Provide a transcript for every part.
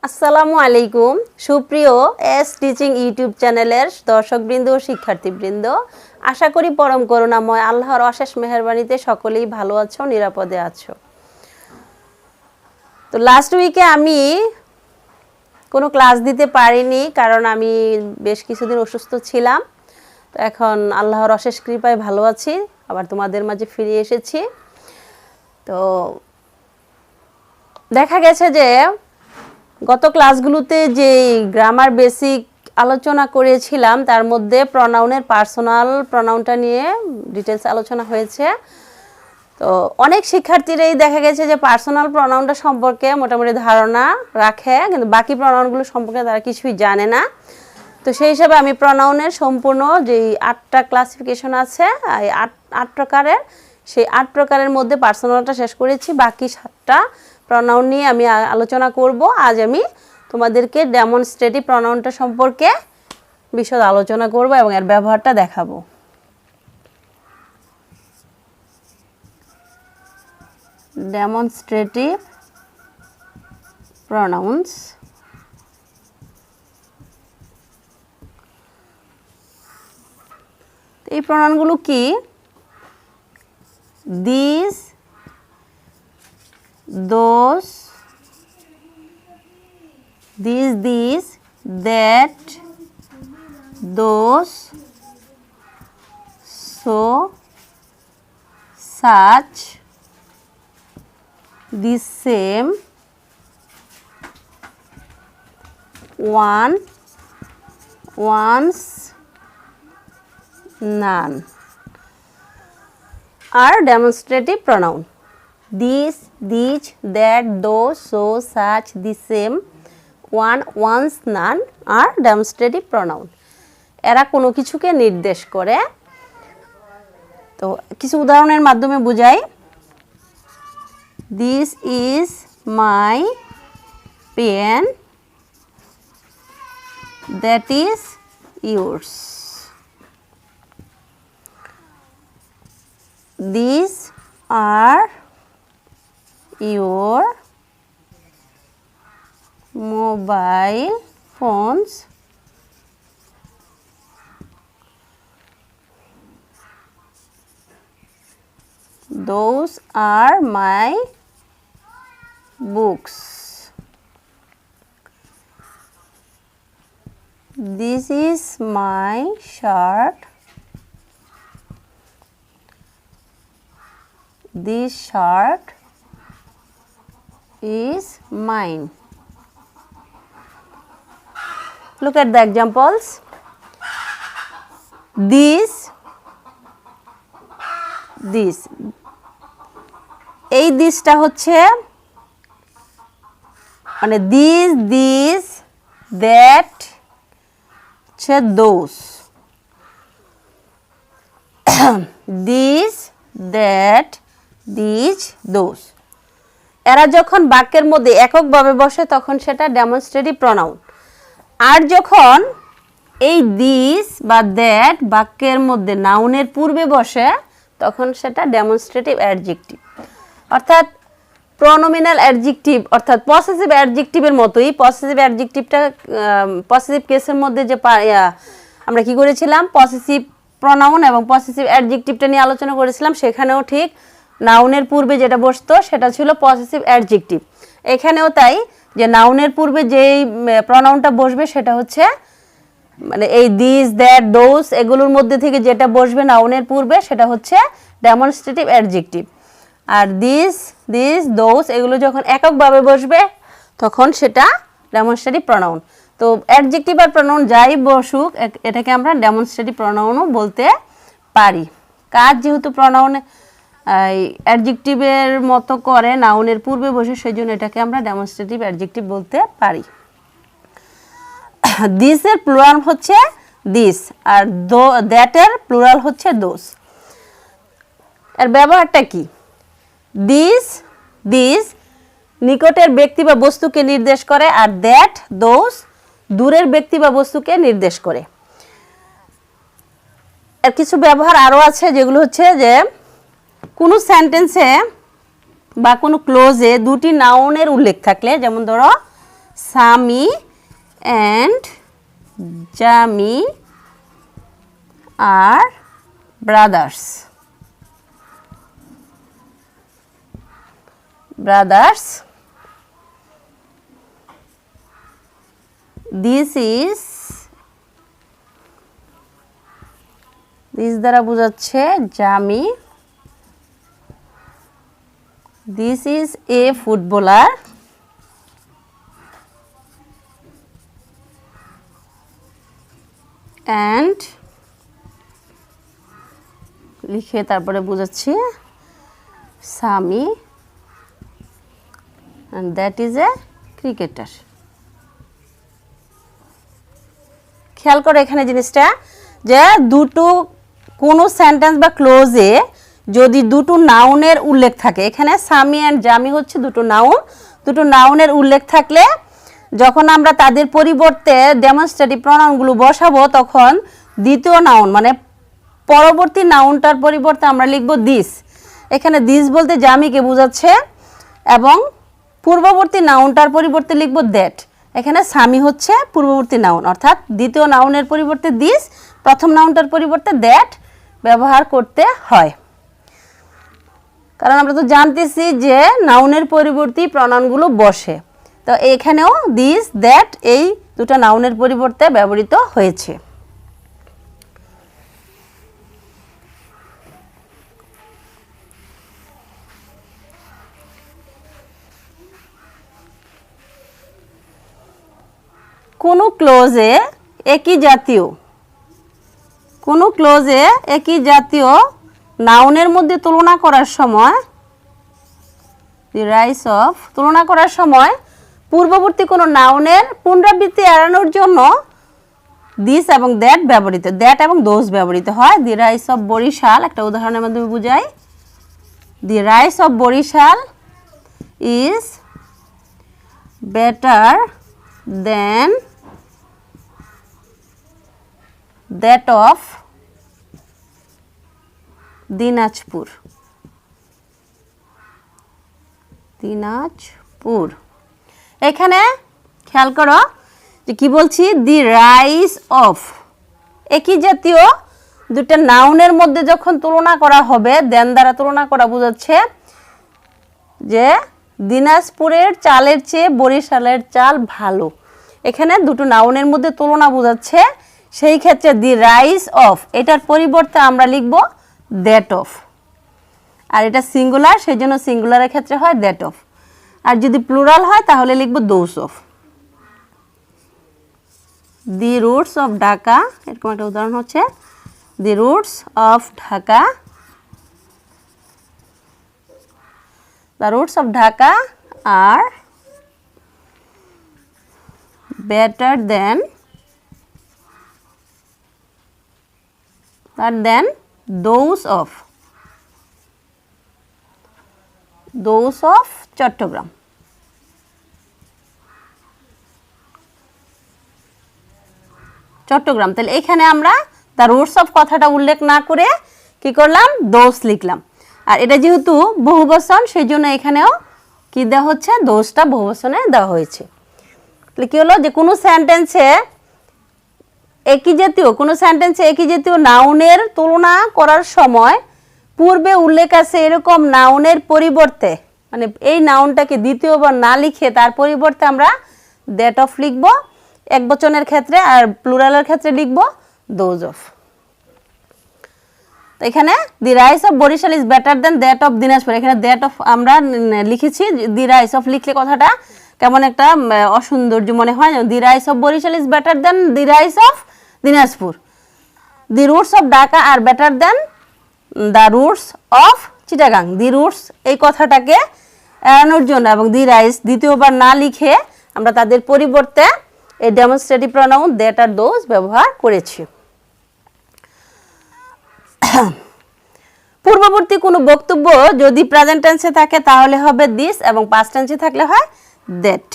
আসসালামু আলাইকুম সুপ্রিয় এস টিচিং ইউটিউব চ্যানেলের দর্শকবৃন্দ ও শিক্ষার্থীবৃন্দ, আশা করি পরম করুণাময় আল্লাহর অশেষ মেহেরবানিতে সকলেই ভালো আছো, নিরাপদে আছো। তো লাস্ট উইকে আমি কোনো ক্লাস দিতে পারিনি, কারণ আমি বেশ কিছুদিন অসুস্থ ছিলাম। তো এখন আল্লাহর অশেষ কৃপায় ভালো আছি, আবার তোমাদের মাঝে ফিরে এসেছি। তো দেখা গেছে যে গত ক্লাসগুলোতে যে গ্রামার বেসিক আলোচনা করেছিলাম তার মধ্যে প্রনাউনের পার্সোনাল প্রনাউনটা নিয়ে ডিটেলস আলোচনা হয়েছে। তো অনেক শিক্ষার্থীরাই দেখা গেছে যে পার্সোনাল প্রনাউনটা সম্পর্কে মোটামুটি ধারণা রাখে, কিন্তু বাকি প্রনাউনগুলো সম্পর্কে তারা কিছুই জানে না। তো সেই হিসাবে আমি প্রনাউনের সম্পূর্ণ যেই 8টা ক্লাসিফিকেশন আছে, এই 8 প্রকারের, সেই 8 প্রকারের মধ্যে পার্সোনালটা শেষ করেছি। বাকি 7টা প্রনাউন নিয়ে আমি আলোচনা করব। আজ আমি তোমাদেরকে ডেমনস্ট্রেটিভ প্রনাউনটা সম্পর্কে বিশদ আলোচনা করব এবং এর ব্যবহারটা দেখাবো। ডেমনস্ট্রেটিভ প্রনাউন্স এই প্রনাউনগুলো কি? This, those, these, that, those, so, such, the same, one, once, none are demonstrative pronoun. This, these, that, those, so, such, the same, one, once, none are demonstrative pronoun. এরা কোনো কিছুকে নির্দেশ করে। তো কিছু উদাহরণের মাধ্যমে বুঝাই। This is my pen, that is yours. These are your mobile phones, those are my books, this is my shirt, this shirt is mine. Look at the examples. This, এই দিসটা হচ্ছে মানে this, that হচ্ছে those. This, that, these, those. এরা যখন বাক্যের মধ্যে এককভাবে বসে তখন সেটা ডেমনস্ট্রেটিভ প্রনাউন। আর যখন এই দিস বা দ্যাট বাক্যের মধ্যে নাউনের পূর্বে বসে তখন সেটা ডেমনস্ট্রেটিভ অ্যাডজেক্টিভ। অর্থাৎ প্রনোমিনাল অ্যাডজেক্টিভ অর্থাৎ পসেসিভ অ্যাডজেক্টিভের মতোই। পসেসিভ অ্যাডজেক্টিভটা পসেসিভ কেসের মধ্যে যে আমরা কি করেছিলাম, পসেসিভ প্রনাউন এবং পসেসিভ অ্যাডজেক্টিভটা নিয়ে আলোচনা করেছিলাম। সেখানেও ঠিক নাউনের পূর্বে যেটা বসতো সেটা ছিল পসেসিভ অ্যাডজেক্টিভ। এখানেও তাই, যে নাউনের পূর্বে যেই প্রনাউনটা বসবে সেটা হচ্ছে মানে এই দিস, দ্যাট, দোজ এগুলোর মধ্যে থেকে যেটা বসবে নাউনের পূর্বে সেটা হচ্ছে ডেমনস্ট্রেটিভ অ্যাডজেক্টিভ। আর দিস, দোজ এগুলো যখন এককভাবে বসবে তখন সেটা ডেমনস্ট্রেটিভ প্রনাউন। তো অ্যাডজেক্টিভ আর প্রনাউন যাই বসুক এটাকে আমরা ডেমনস্ট্রেটিভ প্রনাউনও বলতে পারি। কাজ যেহেতু প্রনাউনে অ্যাডজেক্টিভের মতো করে নাউনের পূর্বে বসে, সেই জন্য এটাকে আমরা ডেমনস্ট্রেটিভ অ্যাডজেক্টিভ বলতে পারি। দিসের প্লুরাল হচ্ছে দিস, আর দ্যাটের প্লুরাল হচ্ছে দোজ। এর ব্যবহারটা কি? দিস নিকটের ব্যক্তি বা বস্তুকে নির্দেশ করে, আর দ্যাট, দোজ দূরের ব্যক্তি বা বস্তুকে নির্দেশ করে। এর কিছু ব্যবহার আরও আছে, যেগুলো হচ্ছে যে কোনো সেন্টেন্সে বা কোনো ক্লোজে দুটি নাউনের উল্লেখ থাকলে, যেমন ধরো Sami and Jami are brothers. This দ্বারা বোঝাচ্ছে জামি। This is a footballer. And লিখে তারপরে বোঝাচ্ছি Sami and that is a cricketer. খেয়াল করো এখানে জিনিসটা যে দুটো কোনো সেন্টেন্স বা ক্লোজে যদি দুটো নাউনের উল্লেখ থাকে, এখানে সামি অ্যান্ড জামি হচ্ছে দুটো নাউনের উল্লেখ থাকলে যখন আমরা তাদের পরিবর্তে ডেমনস্ট্রেটিভ প্রনাউনগুলো বসাবো তখন দ্বিতীয় নাউন মানে পরবর্তী নাউনটার পরিবর্তে আমরা লিখব দিস। এখানে দিস বলতে জামিকে বোঝাচ্ছে এবং পূর্ববর্তী নাউনটার পরিবর্তে লিখব দ্যাট। এখানে সামি হচ্ছে পূর্ববর্তী নাউন, অর্থাৎ দ্বিতীয় নাউনের পরিবর্তে দিস, প্রথম নাউনটার পরিবর্তে দ্যাট ব্যবহার করতে হয়। কারণ আমরা তো জানতেছি যে নাউনের পরিবর্তে প্রনাউনগুলো বসে, তো এখানেও দিস দ্যাট এই দুটো নাউনের পরিবর্তে ব্যবহৃত হয়েছে। কোনো ক্লোজে একই জাতীয় নাউনের মধ্যে তুলনা করার সময় পূর্ববর্তী কোনো নাউনের পুনরাবৃত্তি এড়ানোর জন্য দিস এবং দ্যাট এবং দোজ ব্যবহৃত হয়। দি রাইস অফ বরিশাল একটা উদাহরণের মাধ্যমে বুঝাই। The rice of Barisal is better than that of Dinajpur. এখানে খেয়াল করো যে কি বলছি, দি রাইস অফ একই জাতীয় দুটো নাউনের মধ্যে যখন তুলনা করা হবে দেন দ্বারা তুলনা করা বোঝাচ্ছে যে দিনাজপুরের চালের চেয়ে বরিশালের চাল ভালো। এখানে দুটো নাউনের মধ্যে তুলনা বোঝাচ্ছে, সেই ক্ষেত্রে দি রাইস অফ এটার পরিবর্তে আমরা লিখব দ্যাট অফ, আর এটা সিঙ্গুলার সেই জন্য সিঙ্গুলারের ক্ষেত্রে হয় দ্যাট অফ, আর যদি প্লুরাল হয় তাহলে লিখব those of. The roots of Dhaka, এরকম একটা উদাহরণ হচ্ছে the roots of Dhaka, the roots of Dhaka are better than those of Chittagong. তাহলে এখানে আমরা দ্য রুটস অফ কথাটা উল্লেখ না করে কি করলাম, দোষ লিখলাম। আর এটা যেহেতু বহুবচন সেই জন্য এখানেও কি দেওয়া হচ্ছে, দোষটা বহুবচনে দেওয়া হয়েছে। তাহলে কি হলো যে কোনো সেন্টেন্সে একই জাতীয় নাউনের তুলনা করার সময় পূর্বে উল্লেখ আছে এরকম নাউনের পরিবর্তে, মানে এই নাউনটাকে দ্বিতীয়বার না লিখে তার পরিবর্তে আমরা দ্যাট অফ লিখব একবচনের ক্ষেত্রে, আর প্লুরালের ক্ষেত্রে লিখব দোজ অফ। তো এখানে the rice of Barisal is better than that of Dinajpur, এখানে দ্যাট অফ আমরা লিখেছি, দি রাইস অফ লিখলে কথাটা কেমন একটা অসৌন্দর্য মনে হয়। The rice of Barisal is better than the rice of Dinajpur. The roots of Dhaka are better than the roots of Chittagong. The roots এই কথাটাকে এড়ানোর জন্য এবং দি রাইস দ্বিতীয়বার না লিখে আমরা তাদের পরিবর্তে এই ডেমনস্ট্রেটিভ প্রনাউন দ্যাট আর দোজ ব্যবহার করেছি। পূর্ববর্তী কোনো বক্তব্য যদি প্রেজেন্ট টেন্সে থাকে তাহলে হবে দিস এবং পাস্ট টেন্সে থাকলে হয় দ্যাট।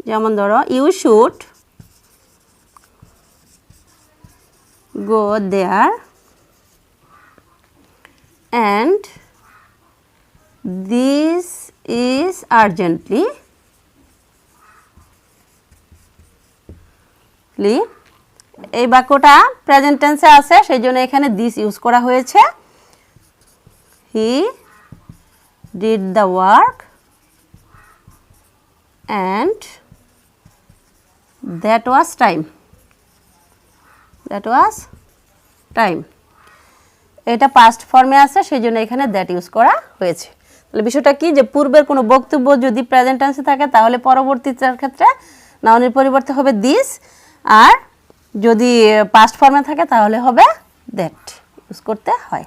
যেমন ধরো, you should go there and this is urgently লি এই বাক্যটা প্রেজেন্ট টেন্সে আছে সেই জন্য এখানে দিস ইউজ করা হয়েছে he did the work and that was time এটা পাস্ট ফর্মে আছে সেই জন্য এখানে দ্যাট ইউজ করা হয়েছে তাহলে বিষয়টা কি যে পূর্বের কোনো বক্তব্য যদি প্রেজেন্ট টেন্সে থাকে তাহলে পরবর্তীটার ক্ষেত্রে নাউনের পরিবর্তে হবে দিস আর যদি পাস্ট ফর্মে থাকে তাহলে হবে দ্যাট ইউজ করতে হয়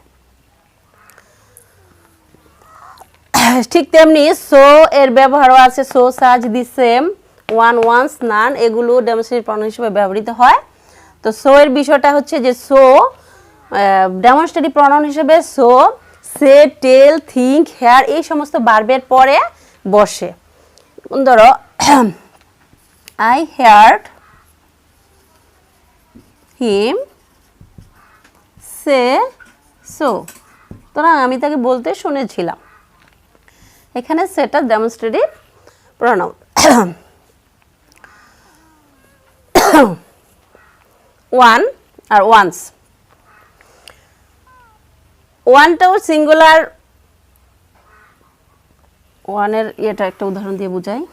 ঠিক তেমনি সো এর ব্যবহারও আছে সো সাজ দি সেম ওয়ান ওয়ান্স নান এগুলো ডেমনস্ট্রেটিভ প্রনাউন হিসেবে ব্যবহৃত হয় তো সো এর বিষয়টা হচ্ছে যে সো ডেমনস্ট্রেটিভ প্রনাউন হিসেবে সো সে টেল থিঙ্ক হেয়ার এই সমস্ত ভার্বের পরে বসে ধরো I heard him say so সুতরাং আমি তাকে বলতে শুনেছিলাম এখানে সেটা ডেমনস্ট্রেটিভ প্রনাউন ওয়ান আর ওয়ান্স ওয়ানটাও সিঙ্গুলার ওয়ানের এটা একটা উদাহরণ দিয়ে বোঝাই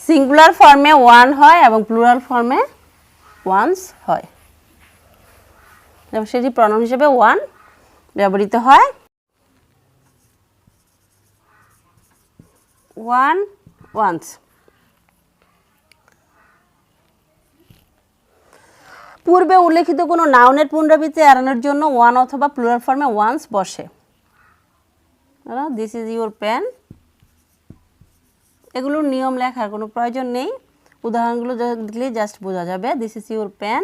সিঙ্গুলার ফর্মে ওয়ান হয় এবং প্লুরাল ফর্মে ওয়ান্স হয় এবং সেটি প্রনাউন হিসেবে ওয়ান ব্যবহৃত হয় ওয়ান ওয়ান্স পূর্বে উল্লেখিত কোনো নাউনের পুনরাবৃত্তি এড়ানোর জন্য ওয়ান অথবা প্লুরাল ফর্মে ওয়ান্স বসে দিস ইজ ইউর পেন এগুলোর নিয়ম লেখার কোনো প্রয়োজন নেই উদাহরণগুলো দেখলে জাস্ট বোঝা যাবে this is your pen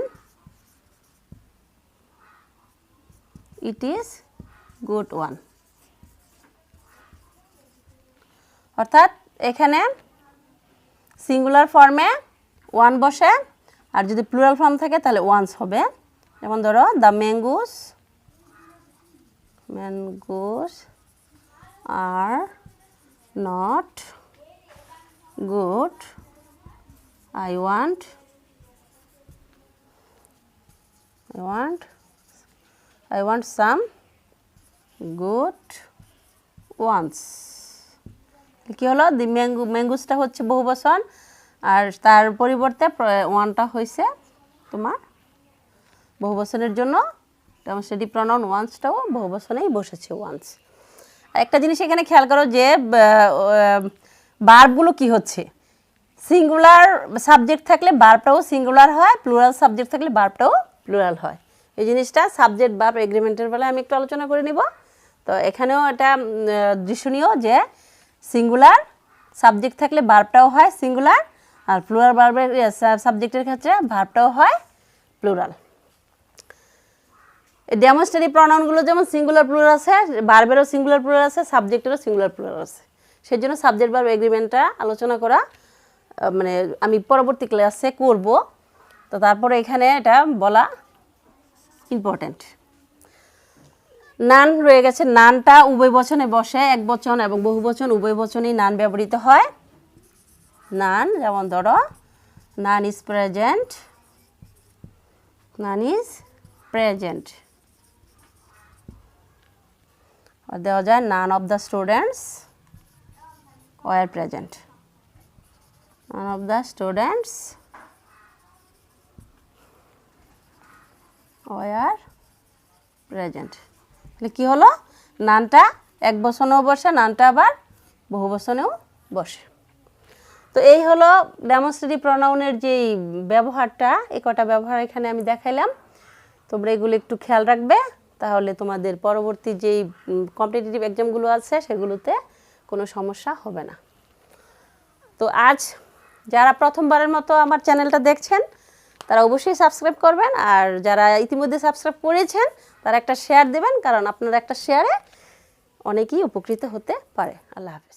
it is good one অর্থাৎ এখানে সিঙ্গুলার ফর্মে ওয়ান বসে আর যদি প্লুরাল ফর্ম থাকে তাহলে ওয়ান্স হবে যেমন ধরো the mangoes are not good I want some good ones কি হলো দি ম্যাঙ্গোসটা হচ্ছে বহুবচন আর তার পরিবর্তে ওয়ানটা হয়েছে তোমার বহুবচনের জন্য ডেমনস্ট্রেটিভ প্রনাউন ওয়ান্সটাও বহুবচনেই বসেছে ওয়ান্স একটা জিনিস এখানে খেয়াল করো যে ভার্বগুলো কি হচ্ছে সিঙ্গুলার সাবজেক্ট থাকলে ভার্বটাও সিঙ্গুলার হয় প্লুরাল সাবজেক্ট থাকলে ভার্বটাও প্লুরাল হয় এই জিনিসটা সাবজেক্ট ভার্ব এগ্রিমেন্টের বেলায় আমি একটু আলোচনা করে নিব তো এখানেও এটা দৃশ্যনীয় যে সিঙ্গুলার সাবজেক্ট থাকলে ভার্বটাও হয় সিঙ্গুলার আর প্লুরাল ভার্বের সাবজেক্টের ক্ষেত্রে ভার্বটাও হয় প্লুরাল ডেমনস্ট্রেটিভ প্রনাউনগুলো যেমন সিঙ্গুলার প্লুরাল আছে ভার্বেরও সিঙ্গুলার প্লুরাল আছে সাবজেক্টেরও সিঙ্গুলার প্লুরাল আছে সেই জন্য সাবজেক্ট ভার্ব এগ্রিমেন্টটা আলোচনা করা মানে আমি পরবর্তী ক্লাসে করব তো তারপরে এখানে এটা বলা ইম্পর্টেন্ট নান রয়ে গেছে নানটা উভয় বচনে বসে এক বচন এবং বহু বচন উভয় বচনেই নান ব্যবহৃত হয় নান যেমন ধরো নান ইজ প্রেজেন্ট দেওয়া যায় none of the students were present none of the students were present তাহলে কি হলো নানটা এক বচনেও বসে নানটা আবার বহু বচনেও বসে তো এই হলো ডেমনস্ট্রেটিভ প্রনাউনের যে ব্যবহারটা এই কটা ব্যবহার এখানে আমি দেখাইলাম তোমরা এগুলো একটু খেয়াল রাখবে তাহলে তোমাদের পরবর্তী যেই কম্পিটিটিভ এক্সামগুলো আছে সেগুলোতে কোনো সমস্যা হবে না তো আজ যারা প্রথমবারের মতো আমার চ্যানেলটা দেখছেন তারা অবশ্যই সাবস্ক্রাইব করবেন আর যারা ইতিমধ্যে সাবস্ক্রাইব করেছেন তারা একটা শেয়ার দেবেন কারণ আপনার একটা শেয়ারে অনেকেই উপকৃত হতে পারে আল্লাহ হাফেজ